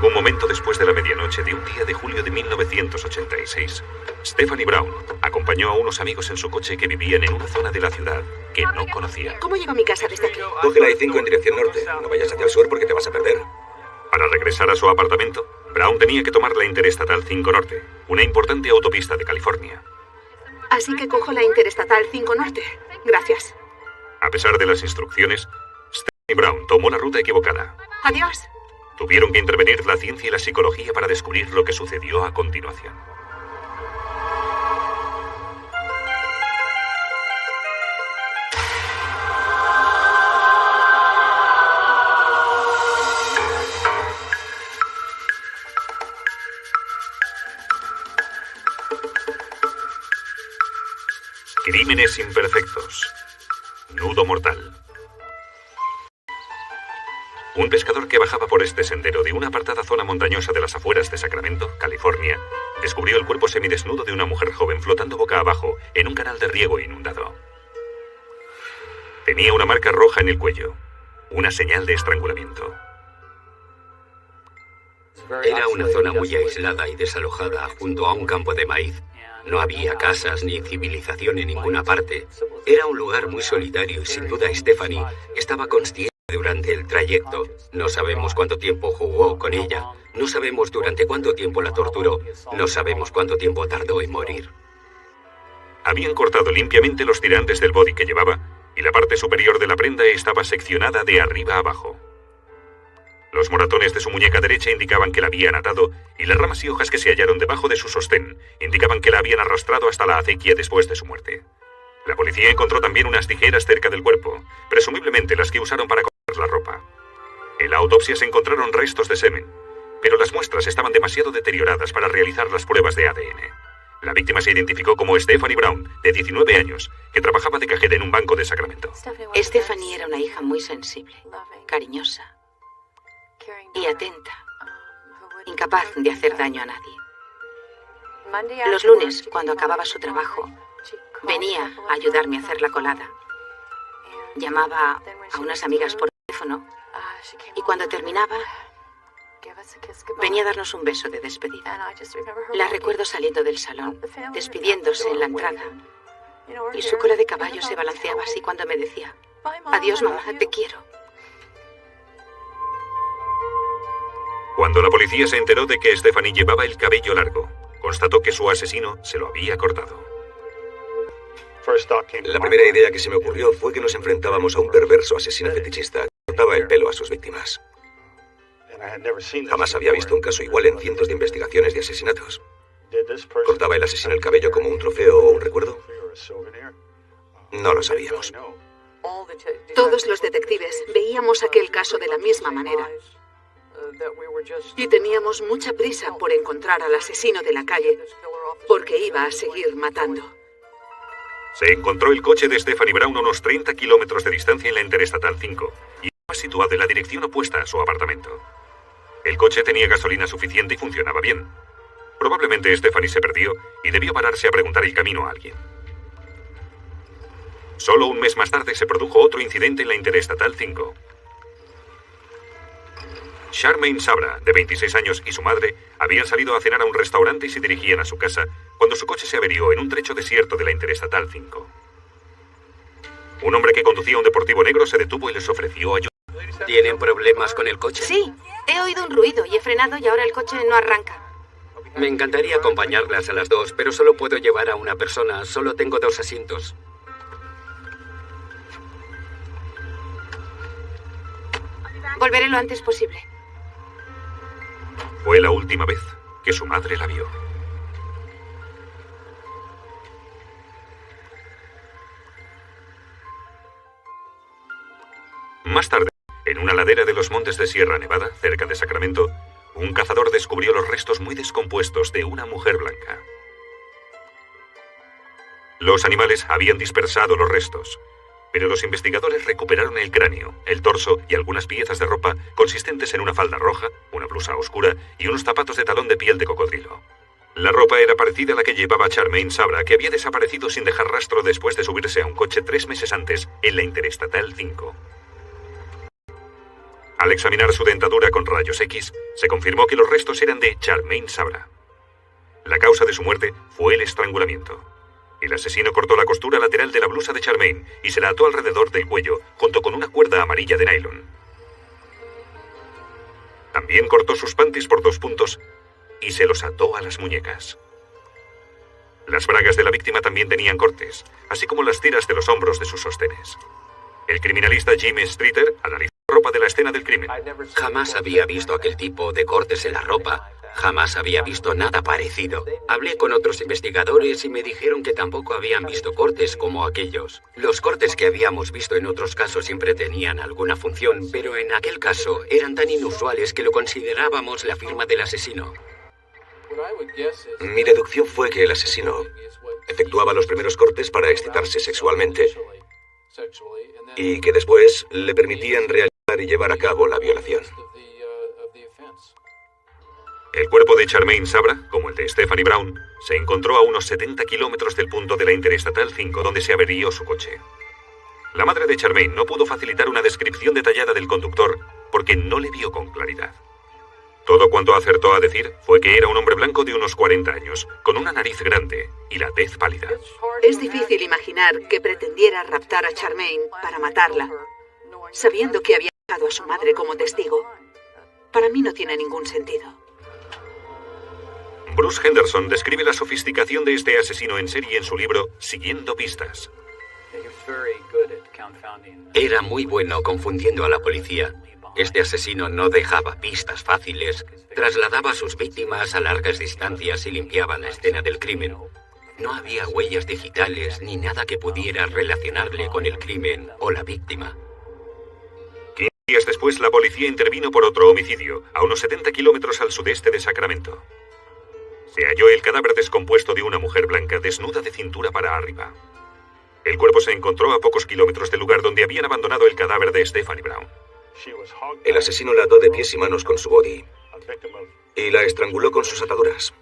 Un momento después de la medianoche de un día de julio de 1986, Stephanie Brown acompañó a unos amigos en su coche que vivían en una zona de la ciudad que no conocía. ¿Cómo llego a mi casa desde aquí? Coge la I-5 en dirección norte. No vayas hacia el sur porque te vas a perder. Para regresar a su apartamento, Brown tenía que tomar la Interestatal 5 Norte, una importante autopista de California. Así que cojo la Interestatal 5 Norte. Gracias. A pesar de las instrucciones, Stephanie Brown tomó la ruta equivocada. Adiós. Tuvieron que intervenir la ciencia y la psicología para descubrir lo que sucedió a continuación. Crímenes imperfectos. Nudo mortal. Un pescador que bajaba por este sendero de una apartada zona montañosa de las afueras de Sacramento, California, descubrió el cuerpo semidesnudo de una mujer joven flotando boca abajo en un canal de riego inundado. Tenía una marca roja en el cuello, una señal de estrangulamiento. Era una zona muy aislada y desalojada junto a un campo de maíz. No había casas ni civilización en ninguna parte. Era un lugar muy solitario y sin duda Stephanie estaba consciente durante el trayecto. No sabemos cuánto tiempo jugó con ella. No sabemos durante cuánto tiempo la torturó. No sabemos cuánto tiempo tardó en morir. Habían cortado limpiamente los tirantes del body que llevaba y la parte superior de la prenda estaba seccionada de arriba a abajo. Los moratones de su muñeca derecha indicaban que la habían atado y las ramas y hojas que se hallaron debajo de su sostén indicaban que la habían arrastrado hasta la acequia después de su muerte. La policía encontró también unas tijeras cerca del cuerpo, presumiblemente las que usaron para cortar la ropa. En la autopsia se encontraron restos de semen, pero las muestras estaban demasiado deterioradas para realizar las pruebas de ADN. La víctima se identificó como Stephanie Brown, de 19 años, que trabajaba de cajera en un banco de Sacramento. Stephanie era una hija muy sensible, cariñosa y atenta, incapaz de hacer daño a nadie. Los lunes, cuando acababa su trabajo, venía a ayudarme a hacer la colada. Llamaba a unas amigas por teléfono y cuando terminaba, venía a darnos un beso de despedida. La recuerdo saliendo del salón, despidiéndose en la entrada, y su cola de caballo se balanceaba así cuando me decía: adiós, mamá, te quiero. Cuando la policía se enteró de que Stephanie llevaba el cabello largo, constató que su asesino se lo había cortado. La primera idea que se me ocurrió fue que nos enfrentábamos a un perverso asesino fetichista que cortaba el pelo a sus víctimas. Jamás había visto un caso igual en cientos de investigaciones de asesinatos. ¿Cortaba el asesino el cabello como un trofeo o un recuerdo? No lo sabíamos. Todos los detectives veíamos aquel caso de la misma manera. Y teníamos mucha prisa por encontrar al asesino de la calle, porque iba a seguir matando. Se encontró el coche de Stephanie Brown a unos 30 kilómetros de distancia en la Interestatal 5 y estaba situado en la dirección opuesta a su apartamento. El coche tenía gasolina suficiente y funcionaba bien. Probablemente Stephanie se perdió y debió pararse a preguntar el camino a alguien. Solo un mes más tarde se produjo otro incidente en la Interestatal 5. Charmaine Sabra, de 26 años, y su madre habían salido a cenar a un restaurante y se dirigían a su casa cuando su coche se averió en un trecho desierto de la Interestatal 5. Un hombre que conducía un deportivo negro se detuvo y les ofreció ayuda. ¿Tienen problemas con el coche? Sí, he oído un ruido y he frenado y ahora el coche no arranca. Me encantaría acompañarlas a las dos, pero solo puedo llevar a una persona. Solo tengo 2 asientos. Volveré lo antes posible. Fue la última vez que su madre la vio. Más tarde, en una ladera de los montes de Sierra Nevada, cerca de Sacramento, un cazador descubrió los restos muy descompuestos de una mujer blanca. Los animales habían dispersado los restos, pero los investigadores recuperaron el cráneo, el torso y algunas piezas de ropa consistentes en una falda roja, una blusa oscura y unos zapatos de talón de piel de cocodrilo. La ropa era parecida a la que llevaba Charmaine Sabra, que había desaparecido sin dejar rastro después de subirse a un coche 3 meses antes en la Interestatal 5. Al examinar su dentadura con rayos X, se confirmó que los restos eran de Charmaine Sabra. La causa de su muerte fue el estrangulamiento. El asesino cortó la costura lateral de la blusa de Charmaine y se la ató alrededor del cuello junto con una cuerda amarilla de nylon. También cortó sus panties por 2 puntos y se los ató a las muñecas. Las bragas de la víctima también tenían cortes, así como las tiras de los hombros de sus sostenes. El criminalista Jim Streeter analizó la ropa de la escena del crimen. Jamás había visto aquel tipo de cortes en la ropa. Jamás había visto nada parecido. Hablé con otros investigadores y me dijeron que tampoco habían visto cortes como aquellos. Los cortes que habíamos visto en otros casos siempre tenían alguna función, pero en aquel caso eran tan inusuales que lo considerábamos la firma del asesino. Mi deducción fue que el asesino efectuaba los primeros cortes para excitarse sexualmente y que después le permitían realizar y llevar a cabo la violación. El cuerpo de Charmaine Sabra, como el de Stephanie Brown, se encontró a unos 70 kilómetros del punto de la Interestatal 5 donde se averió su coche. La madre de Charmaine no pudo facilitar una descripción detallada del conductor porque no le vio con claridad. Todo cuanto acertó a decir fue que era un hombre blanco de unos 40 años, con una nariz grande y la tez pálida. Es difícil imaginar que pretendiera raptar a Charmaine para matarla, sabiendo que había dejado a su madre como testigo. Para mí no tiene ningún sentido. Bruce Henderson describe la sofisticación de este asesino en serie en su libro Siguiendo Pistas. Era muy bueno confundiendo a la policía. Este asesino no dejaba pistas fáciles, trasladaba a sus víctimas a largas distancias y limpiaba la escena del crimen. No había huellas digitales ni nada que pudiera relacionarle con el crimen o la víctima. 15 días después, la policía intervino por otro homicidio, a unos 70 kilómetros al sudeste de Sacramento. Se halló el cadáver descompuesto de una mujer blanca desnuda de cintura para arriba. El cuerpo se encontró a pocos kilómetros del lugar donde habían abandonado el cadáver de Stephanie Brown. El asesino la ató de pies y manos con su body y la estranguló con sus ataduras,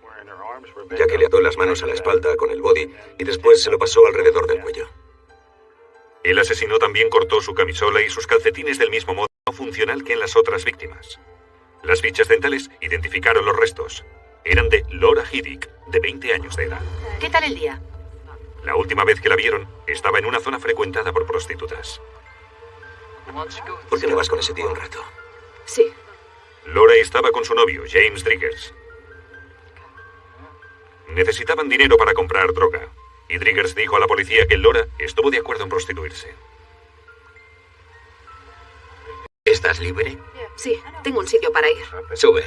ya que le ató las manos a la espalda con el body y después se lo pasó alrededor del cuello. El asesino también cortó su camisola y sus calcetines del mismo modo no funcional que en las otras víctimas. Las fichas dentales identificaron los restos. Eran de Laura Hiddick, de 20 años de edad. ¿Qué tal el día? La última vez que la vieron, estaba en una zona frecuentada por prostitutas. ¿Por qué no vas con ese tío un rato? Sí. Laura estaba con su novio, James Driggers. Necesitaban dinero para comprar droga, y Driggers dijo a la policía que Laura estuvo de acuerdo en prostituirse. ¿Estás libre? Sí, tengo un sitio para ir. Sube.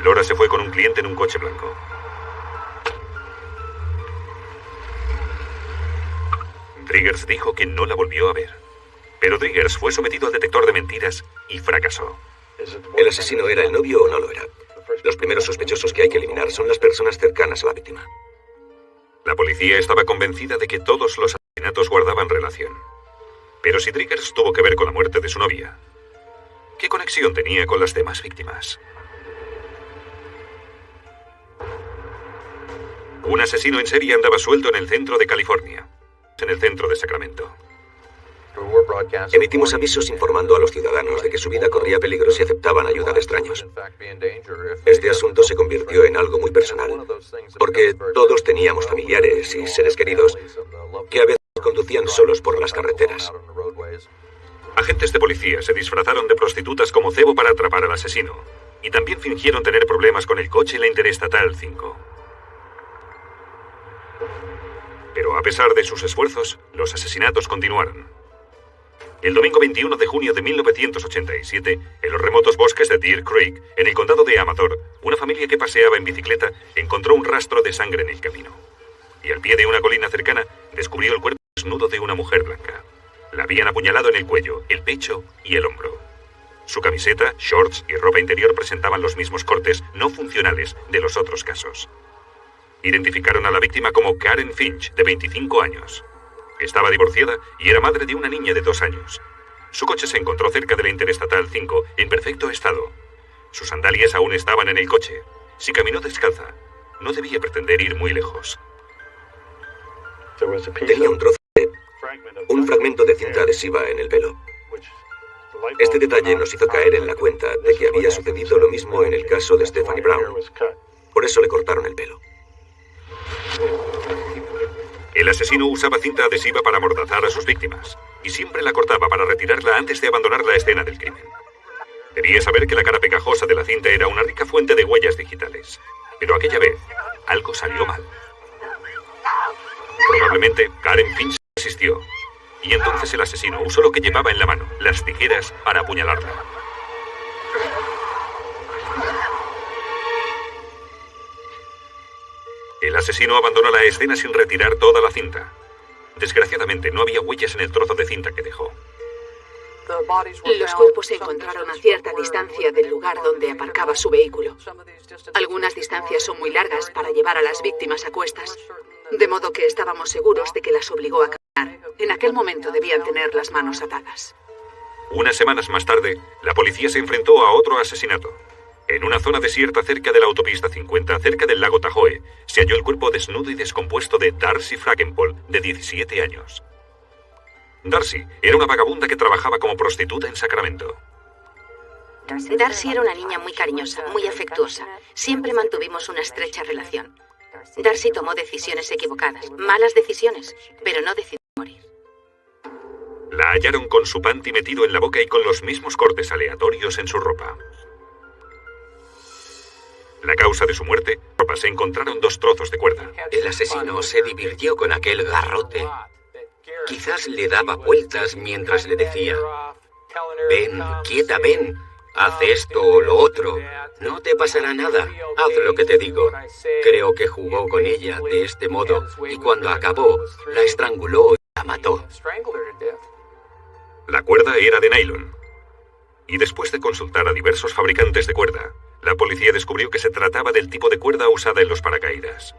Laura se fue con un cliente en un coche blanco. Driggers dijo que no la volvió a ver. Pero Driggers fue sometido al detector de mentiras y fracasó. ¿El asesino era el novio o no lo era? Los primeros sospechosos que hay que eliminar son las personas cercanas a la víctima. La policía estaba convencida de que todos los asesinatos guardaban relación. Pero si Driggers tuvo que ver con la muerte de su novia, ¿qué conexión tenía con las demás víctimas? Un asesino en serie andaba suelto en el centro de California, en el centro de Sacramento. Emitimos avisos informando a los ciudadanos de que su vida corría peligro si aceptaban ayuda de extraños. Este asunto se convirtió en algo muy personal, porque todos teníamos familiares y seres queridos que a veces conducían solos por las carreteras. Agentes de policía se disfrazaron de prostitutas como cebo para atrapar al asesino, y también fingieron tener problemas con el coche en la Interestatal 5. Pero a pesar de sus esfuerzos, los asesinatos continuaron. El domingo 21 de junio de 1987, en los remotos bosques de Deer Creek, en el condado de Amador, una familia que paseaba en bicicleta encontró un rastro de sangre en el camino. Y al pie de una colina cercana, descubrió el cuerpo desnudo de una mujer blanca. La habían apuñalado en el cuello, el pecho y el hombro. Su camiseta, shorts y ropa interior presentaban los mismos cortes no funcionales de los otros casos. Identificaron a la víctima como Karen Finch, de 25 años. Estaba divorciada y era madre de una niña de 2 años. Su coche se encontró cerca de la Interestatal 5 en perfecto estado. Sus sandalias aún estaban en el coche. Si caminó descalza, no debía pretender ir muy lejos. Tenía un trozo de un fragmento de cinta adhesiva en el pelo. Este detalle nos hizo caer en la cuenta de que había sucedido lo mismo en el caso de Stephanie Brown. Por eso le cortaron el pelo. El asesino usaba cinta adhesiva para amordazar a sus víctimas y siempre la cortaba para retirarla antes de abandonar la escena del crimen. Debía saber que la cara pegajosa de la cinta era una rica fuente de huellas digitales. Pero aquella vez, algo salió mal. Probablemente Karen Finch asistió. Y entonces el asesino usó lo que llevaba en la mano, las tijeras, para apuñalarla. El asesino abandonó la escena sin retirar toda la cinta. Desgraciadamente, no había huellas en el trozo de cinta que dejó. Los cuerpos se encontraron a cierta distancia del lugar donde aparcaba su vehículo. Algunas distancias son muy largas para llevar a las víctimas a cuestas, de modo que estábamos seguros de que las obligó a caminar. En aquel momento debían tener las manos atadas. Unas semanas más tarde, la policía se enfrentó a otro asesinato. En una zona desierta cerca de la autopista 50, cerca del lago Tahoe, se halló el cuerpo desnudo y descompuesto de Darcy Frankenpole, de 17 años. Darcy era una vagabunda que trabajaba como prostituta en Sacramento. Darcy era una niña muy cariñosa, muy afectuosa. Siempre mantuvimos una estrecha relación. Darcy tomó decisiones equivocadas, malas decisiones, pero no decidió morir. La hallaron con su panty metido en la boca y con los mismos cortes aleatorios en su ropa. La causa de su muerte, se encontraron 2 trozos de cuerda. El asesino se divirtió con aquel garrote. Quizás le daba vueltas mientras le decía: ven, quieta, ven, haz esto o lo otro, no te pasará nada, haz lo que te digo. Creo que jugó con ella de este modo y cuando acabó, la estranguló y la mató. La cuerda era de nylon. Y después de consultar a diversos fabricantes de cuerda, la policía descubrió que se trataba del tipo de cuerda usada en los paracaídas.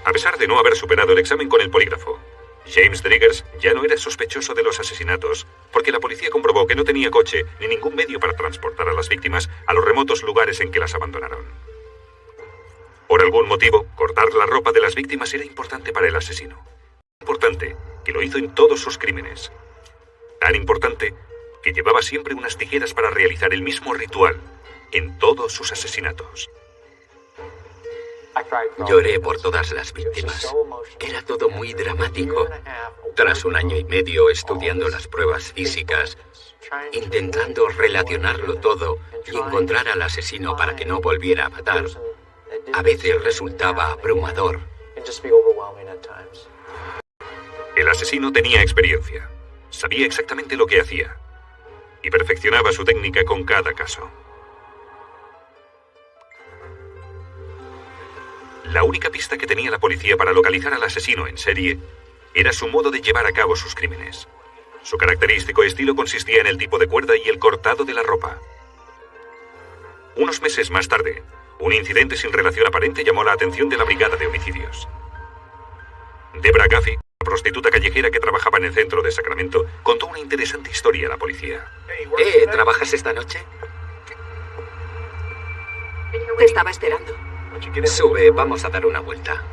A pesar de no haber superado el examen con el polígrafo, James Driggers ya no era sospechoso de los asesinatos, porque la policía comprobó que no tenía coche ni ningún medio para transportar a las víctimas a los remotos lugares en que las abandonaron. Por algún motivo, cortar la ropa de las víctimas era importante para el asesino. Importante que lo hizo en todos sus crímenes. Tan importante que llevaba siempre unas tijeras para realizar el mismo ritual en todos sus asesinatos. Lloré por todas las víctimas. Era todo muy dramático. Tras 1 año y medio estudiando las pruebas físicas, intentando relacionarlo todo y encontrar al asesino para que no volviera a matar, a veces resultaba abrumador. El asesino tenía experiencia. Sabía exactamente lo que hacía. Y perfeccionaba su técnica con cada caso. La única pista que tenía la policía para localizar al asesino en serie era su modo de llevar a cabo sus crímenes. Su característico estilo consistía en el tipo de cuerda y el cortado de la ropa. Unos meses más tarde, un incidente sin relación aparente llamó la atención de la brigada de homicidios. Debra Gaffey, la prostituta callejera que trabajaba en el centro de Sacramento, contó una interesante historia a la policía. ¿Trabajas esta noche? Te estaba esperando. Sube, vamos a dar una vuelta.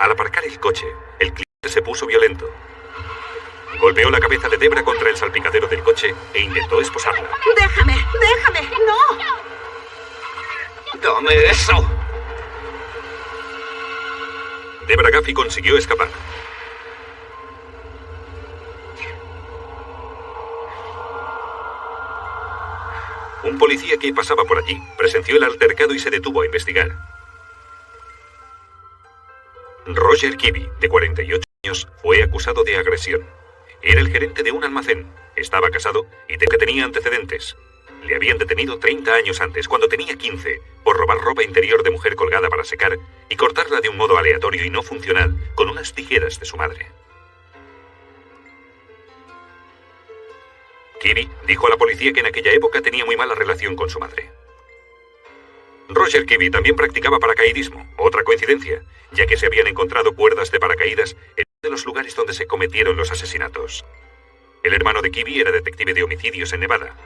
Al aparcar el coche, el cliente se puso violento. Golpeó la cabeza de Debra contra el salpicadero del coche e intentó esposarla. ¡Déjame! ¡Déjame! ¡No! ¡Dame eso! Debra Gaffey consiguió escapar. Un policía que pasaba por allí presenció el altercado y se detuvo a investigar. Roger Kibbe, de 48 años, fue acusado de agresión. Era el gerente de un almacén, estaba casado y tenía antecedentes. Le habían detenido 30 años antes, cuando tenía 15, por robar ropa interior de mujer colgada para secar y cortarla de un modo aleatorio y no funcional con unas tijeras de su madre. Kibbe dijo a la policía que en aquella época tenía muy mala relación con su madre. Roger Kibbe también practicaba paracaidismo, otra coincidencia, ya que se habían encontrado cuerdas de paracaídas en de los lugares donde se cometieron los asesinatos. El hermano de Kibby era detective de homicidios en Nevada.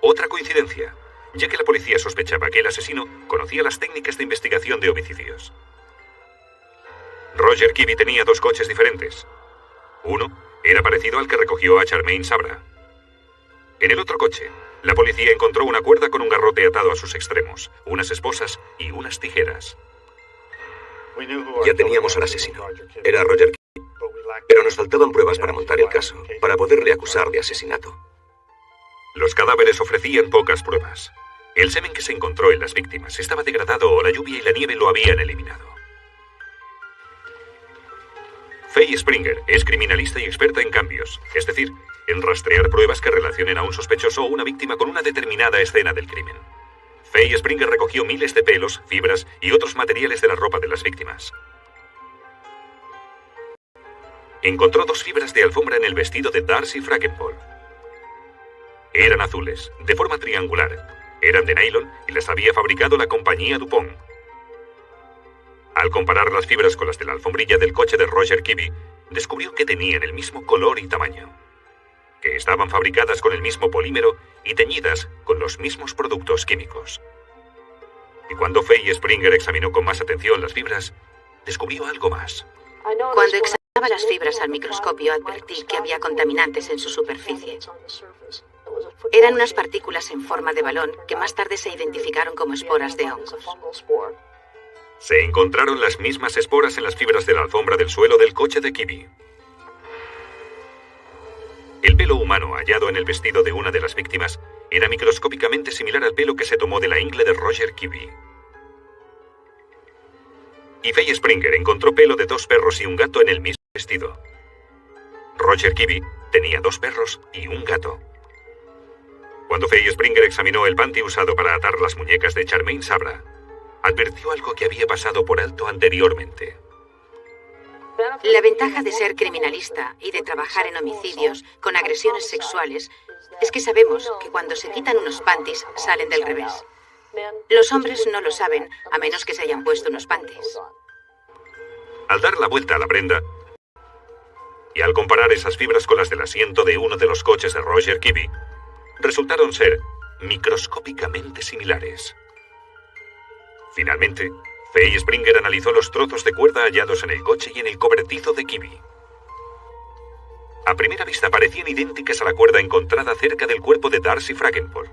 Otra coincidencia, ya que la policía sospechaba que el asesino conocía las técnicas de investigación de homicidios. Roger Kibby tenía 2 coches diferentes. Uno era parecido al que recogió a Charmaine Sabra. En el otro coche, la policía encontró una cuerda con un garrote atado a sus extremos, unas esposas y unas tijeras. Ya teníamos al asesino. Era Roger Kibby. Pero nos faltaban pruebas para montar el caso, para poderle acusar de asesinato. Los cadáveres ofrecían pocas pruebas. El semen que se encontró en las víctimas estaba degradado o la lluvia y la nieve lo habían eliminado. Faye Springer es criminalista y experta en cambios, es decir, en rastrear pruebas que relacionen a un sospechoso o una víctima con una determinada escena del crimen. Faye Springer recogió miles de pelos, fibras y otros materiales de la ropa de las víctimas. Encontró 2 fibras de alfombra en el vestido de Darcy Frankenpole. Eran azules, de forma triangular, eran de nylon y las había fabricado la compañía DuPont. Al comparar las fibras con las de la alfombrilla del coche de Roger Kibby, descubrió que tenían el mismo color y tamaño, que estaban fabricadas con el mismo polímero y teñidas con los mismos productos químicos. Y cuando Faye Springer examinó con más atención las fibras, descubrió algo más. Cuando examinaba las fibras al microscopio, advertí que había contaminantes en su superficie. Eran unas partículas en forma de balón que más tarde se identificaron como esporas de hongos. Se encontraron las mismas esporas en las fibras de la alfombra del suelo del coche de Kibby. El pelo humano hallado en el vestido de una de las víctimas era microscópicamente similar al pelo que se tomó de la ingle de Roger Kibby. Y Faye Springer encontró pelo de 2 perros y un gato en el mismo vestido. Roger Kibby tenía 2 perros y un gato. Cuando Faye Springer examinó el panty usado para atar las muñecas de Charmaine Sabra, advirtió algo que había pasado por alto anteriormente. La ventaja de ser criminalista y de trabajar en homicidios con agresiones sexuales es que sabemos que cuando se quitan unos panties salen del revés. Los hombres no lo saben, a menos que se hayan puesto unos panties. Al dar la vuelta a la prenda y al comparar esas fibras con las del asiento de uno de los coches de Roger Kibby, resultaron ser microscópicamente similares. Finalmente, Faye Springer analizó los trozos de cuerda hallados en el coche y en el cobertizo de Kibby. A primera vista parecían idénticas a la cuerda encontrada cerca del cuerpo de Darcy Frankenpole.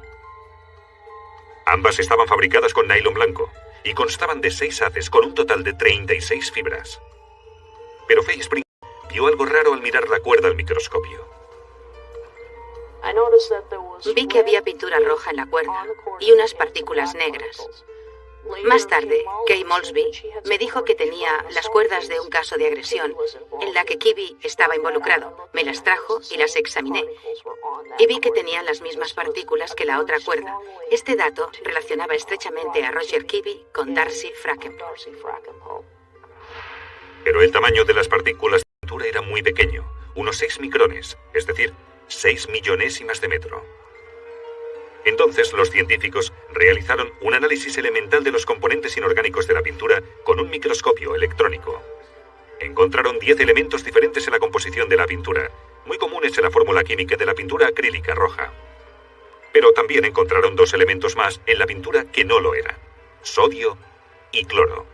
Ambas estaban fabricadas con nylon blanco y constaban de 6 haces con un total de 36 fibras. Pero Faye Springer vio algo raro al mirar la cuerda al microscopio. Vi que había pintura roja en la cuerda y unas partículas negras. Más tarde, Kay Molesby me dijo que tenía las cuerdas de un caso de agresión en la que Kibby estaba involucrado. Me las trajo y las examiné. Y vi que tenían las mismas partículas que la otra cuerda. Este dato relacionaba estrechamente a Roger Kibby con Darcy Frankenpole. Pero el tamaño de las partículas de pintura era muy pequeño, unos 6 micrones, es decir, 6 millonésimas de metro. Entonces los científicos realizaron un análisis elemental de los componentes inorgánicos de la pintura con un microscopio electrónico. Encontraron 10 elementos diferentes en la composición de la pintura, muy comunes en la fórmula química de la pintura acrílica roja. Pero también encontraron 2 elementos más en la pintura que no lo eran: sodio y cloro.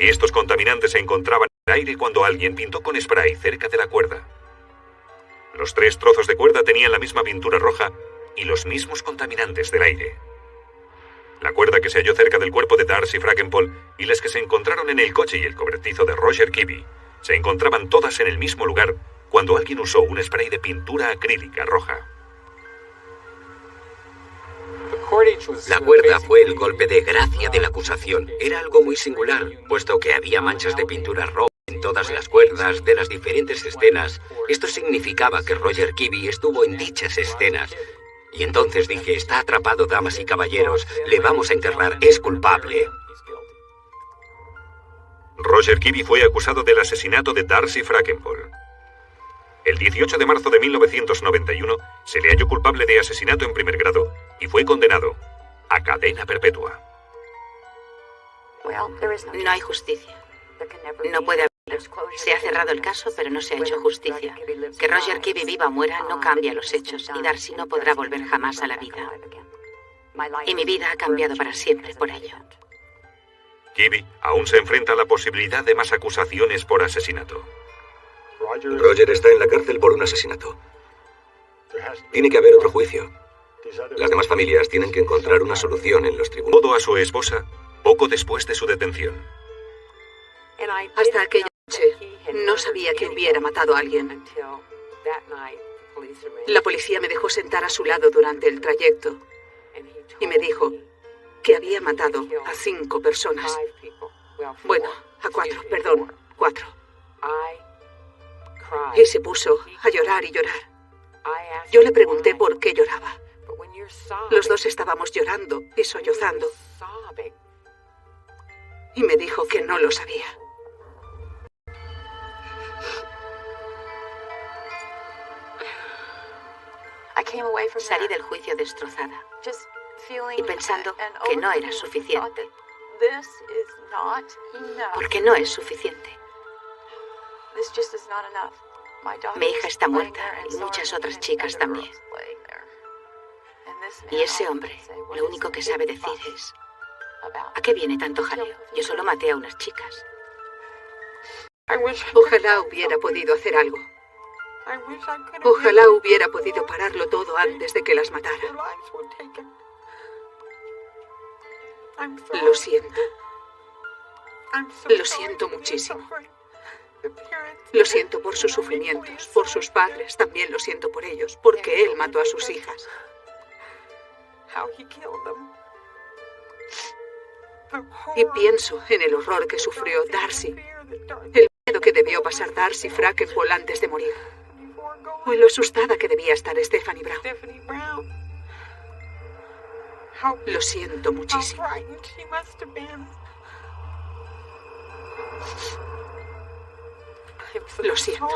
Estos contaminantes se encontraban en el aire cuando alguien pintó con spray cerca de la cuerda. Los 3 trozos de cuerda tenían la misma pintura roja y los mismos contaminantes del aire. La cuerda que se halló cerca del cuerpo de Darcy Frankenpole y las que se encontraron en el coche y el cobertizo de Roger Kibby se encontraban todas en el mismo lugar cuando alguien usó un spray de pintura acrílica roja. La cuerda fue el golpe de gracia de la acusación. Era algo muy singular, puesto que había manchas de pintura roja en todas las cuerdas de las diferentes escenas. Esto significaba que Roger Kibby estuvo en dichas escenas. Y entonces dije: está atrapado, damas y caballeros, le vamos a enterrar, es culpable. Roger Kibby fue acusado del asesinato de Darcy Frankenpole. El 18 de marzo de 1991 se le halló culpable de asesinato en primer grado y fue condenado a cadena perpetua. No hay justicia. No puede haber Se ha cerrado el caso, pero no se ha hecho justicia. Que Roger Kibbe viva o muera no cambia los hechos y Darcy no podrá volver jamás a la vida. Y mi vida ha cambiado para siempre por ello. Kibbe aún se enfrenta a la posibilidad de más acusaciones por asesinato. Roger está en la cárcel por un asesinato. Tiene que haber otro juicio. Las demás familias tienen que encontrar una solución en los tribunales. Todo a su esposa poco después de su detención. Hasta aquella noche no sabía que hubiera matado a alguien. La policía me dejó sentar a su lado durante el trayecto y me dijo que había matado a 5 personas. Bueno, a 4, perdón, 4. Y se puso a llorar y llorar. Yo le pregunté por qué lloraba. Los dos estábamos llorando y sollozando. Y me dijo que no lo sabía. Salí del juicio destrozada y pensando que no era suficiente. Porque no es suficiente. Mi hija está muerta y muchas otras chicas también. Y ese hombre, lo único que sabe decir es: ¿a qué viene tanto jaleo? Yo solo maté a unas chicas. Ojalá hubiera podido hacer algo. Ojalá hubiera podido pararlo todo antes de que las matara. Lo siento. Lo siento muchísimo. Lo siento por sus sufrimientos, por sus padres, también lo siento por ellos, porque él mató a sus hijas. Y pienso en el horror que sufrió Darcy, el miedo que debió pasar Darcy Frankenhall antes de morir, o en lo asustada que debía estar Stephanie Brown. Lo siento muchísimo. Lo siento.